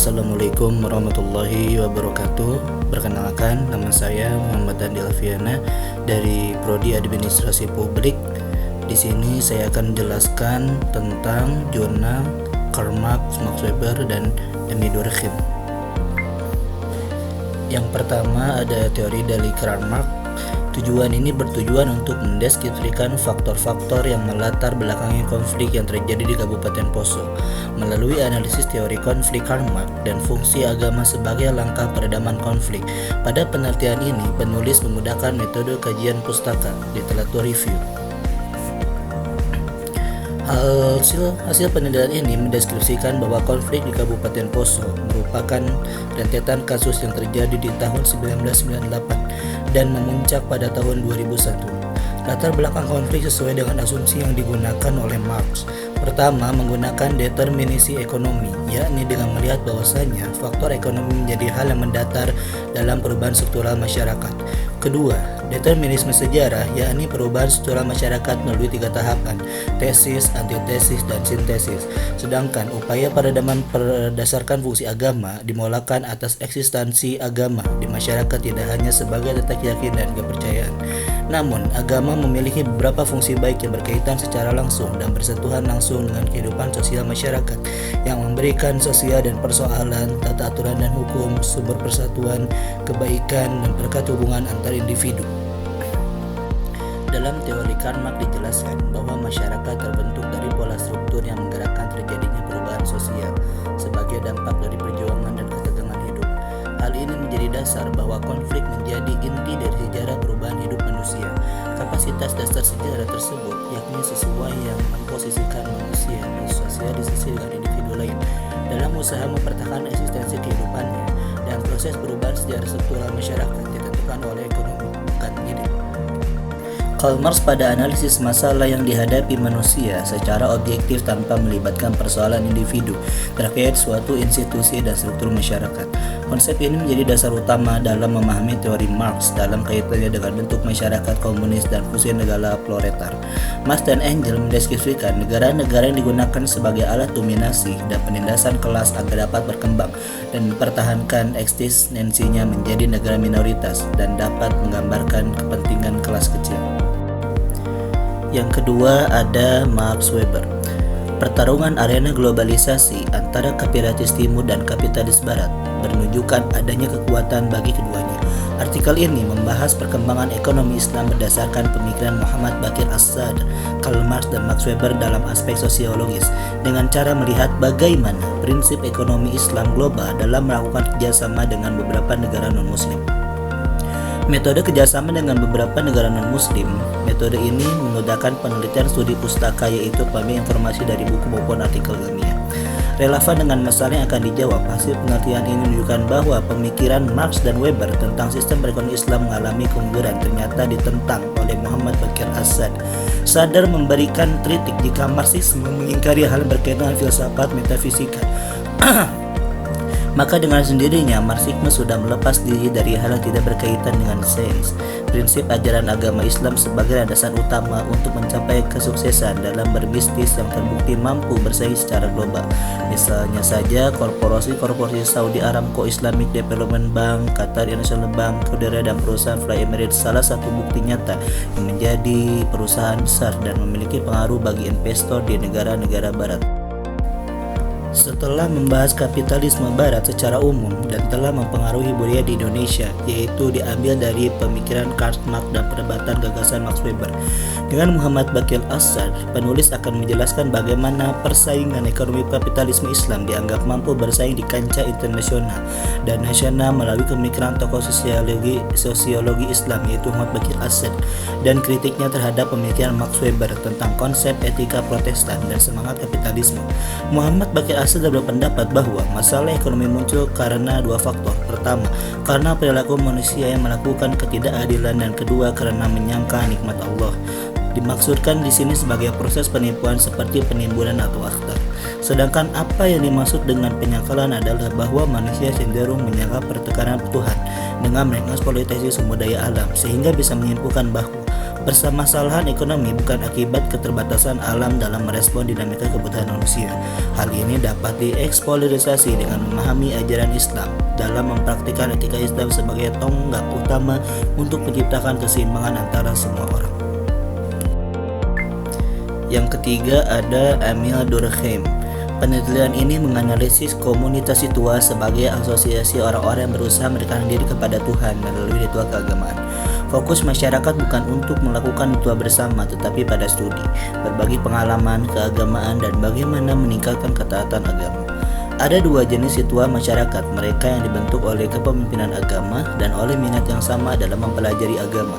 Assalamualaikum warahmatullahi wabarakatuh. Perkenalkan, nama saya Muhammad Andi Alfiana dari Prodi Administrasi Publik. Di sini saya akan menjelaskan tentang jurnal Karl Marx, Max Weber, dan Emile Durkheim. Yang pertama ada teori dari Karl Marx. Tujuan ini bertujuan untuk mendeskripsikan faktor-faktor yang melatar belakangi konflik yang terjadi di Kabupaten Poso melalui analisis teori konflik Karl Marx dan fungsi agama sebagai langkah peredaman konflik. Pada penelitian ini, penulis menggunakan metode kajian pustaka, literatur review. Hasil penelitian ini mendeskripsikan bahwa konflik di Kabupaten Poso merupakan rentetan kasus yang terjadi di tahun 1998 dan memuncak pada tahun 2001. Latar belakang konflik sesuai dengan asumsi yang digunakan oleh Marx. Pertama, menggunakan determinasi ekonomi, yakni dengan melihat bahwasanya faktor ekonomi menjadi hal yang mendatar dalam perubahan struktural masyarakat. Kedua, determinisme sejarah, yakni perubahan struktural masyarakat melalui 3 tahapan, tesis, antitesis, dan sintesis. Sedangkan upaya peredaman berdasarkan fungsi agama dimulakan atas eksistensi agama di masyarakat tidak hanya sebagai letak yakin dan kepercayaan. Namun, agama memiliki beberapa fungsi baik yang berkaitan secara langsung dan bersentuhan langsung dengan kehidupan sosial masyarakat, yang memberikan sosial dan persoalan, tata aturan dan hukum, sumber persatuan, kebaikan, dan perekat hubungan antar individu. Dalam teori Karl Marx dijelaskan bahwa masyarakat terbentuk dari pola struktur yang menggerakkan terjadinya perubahan sosial sebagai dampak dari perjuangan dan ketegangan hidup. Hal ini menjadi dasar bahwa konflik menjadi inti dari sejarah perubahan hidup manusia. Kapasitas dasar sejarah tersebut yakni sesuai yang memposisikan manusia bersosialisasi dengan individu lain dalam usaha mempertahankan eksistensi kehidupannya, dan proses perubahan sejarah struktural masyarakat ditentukan oleh ekonomi, bukan ide. Karl Marx pada analisis masalah yang dihadapi manusia secara objektif tanpa melibatkan persoalan individu terkait suatu institusi dan struktur masyarakat. Konsep ini menjadi dasar utama dalam memahami teori Marx dalam kaitannya dengan bentuk masyarakat komunis dan fungsi negara proletar. Marx dan Engels mendeskripsikan negara-negara yang digunakan sebagai alat dominasi dan penindasan kelas agar dapat berkembang dan mempertahankan eksistensinya menjadi negara minoritas dan dapat menggambarkan kepentingan kelas kecil. Yang kedua ada Max Weber. Pertarungan arena globalisasi antara kapitalis timur dan kapitalis barat menunjukkan adanya kekuatan bagi keduanya. Artikel ini membahas perkembangan ekonomi Islam berdasarkan pemikiran Muhammad Baqir As-Sadr, Karl Marx, dan Max Weber dalam aspek sosiologis dengan cara melihat bagaimana prinsip ekonomi Islam global dalam melakukan kerjasama dengan beberapa negara non-muslim. Metode kerjasama dengan beberapa negara non-muslim. Metode ini menggunakan penelitian studi pustaka, yaitu pengambil informasi dari buku maupun artikel ilmiah. Relevan dengan masalah yang akan dijawab, hasil penelitian ini menunjukkan bahwa pemikiran Marx dan Weber tentang sistem perekonomian Islam mengalami kemunduran ternyata ditentang oleh Muhammad Baqir As-Sadr. Sadr memberikan kritik jika Marxisme mengingkari hal berkaitan dengan filsafat metafisika. Maka dengan sendirinya Marxisme sudah melepas diri dari hal yang tidak berkaitan dengan sains. Prinsip ajaran agama Islam sebagai landasan utama untuk mencapai kesuksesan dalam berbisnis yang terbukti mampu bersaing secara global. Misalnya saja korporasi Saudi Aramco, Islamic Development Bank, Qatar International Bank, Saudara, dan perusahaan Fly Emirates salah satu bukti nyata yang menjadi perusahaan besar dan memiliki pengaruh bagi investor di negara-negara barat. Setelah membahas kapitalisme barat secara umum dan telah mempengaruhi budaya di Indonesia, yaitu diambil dari pemikiran Karl Marx dan perdebatan gagasan Max Weber, dengan Muhammad Baqir As-Sadr, penulis akan menjelaskan bagaimana persaingan ekonomi kapitalisme Islam dianggap mampu bersaing di kancah internasional dan nasional melalui pemikiran tokoh sosiologi Islam, yaitu Muhammad Baqir As-Sadr, dan kritiknya terhadap pemikiran Max Weber tentang konsep etika Protestan dan semangat kapitalisme. Muhammad Baqir As-Sadr berpendapat bahwa masalah ekonomi muncul karena 2 faktor. Pertama, karena perilaku manusia yang melakukan ketidakadilan, dan kedua, karena menyangka nikmat Allah. Dimaksudkan di sini sebagai proses penipuan seperti penimbunan atau akhtar. Sedangkan apa yang dimaksud dengan penyangkalan adalah bahwa manusia cenderung menyangkal pertekanan Tuhan dengan mengeksploitasi sumber daya alam, sehingga bisa menyimpulkan bahwa permasalahan ekonomi bukan akibat keterbatasan alam dalam merespon dinamika kebutuhan manusia. Hal ini dapat dieksploitasi dengan memahami ajaran Islam dalam mempraktikkan etika Islam sebagai tonggak utama untuk menciptakan keseimbangan antara semua orang. Yang ketiga ada Emil Durkheim. Penelitian ini menganalisis komunitas ritual sebagai asosiasi orang-orang yang berusaha mendekatkan diri kepada Tuhan melalui ritual keagamaan. Fokus masyarakat bukan untuk melakukan ritual bersama, tetapi pada studi, berbagi pengalaman, keagamaan, dan bagaimana meningkatkan ketaatan agama. Ada dua jenis ritual masyarakat, mereka yang dibentuk oleh kepemimpinan agama dan oleh minat yang sama dalam mempelajari agama.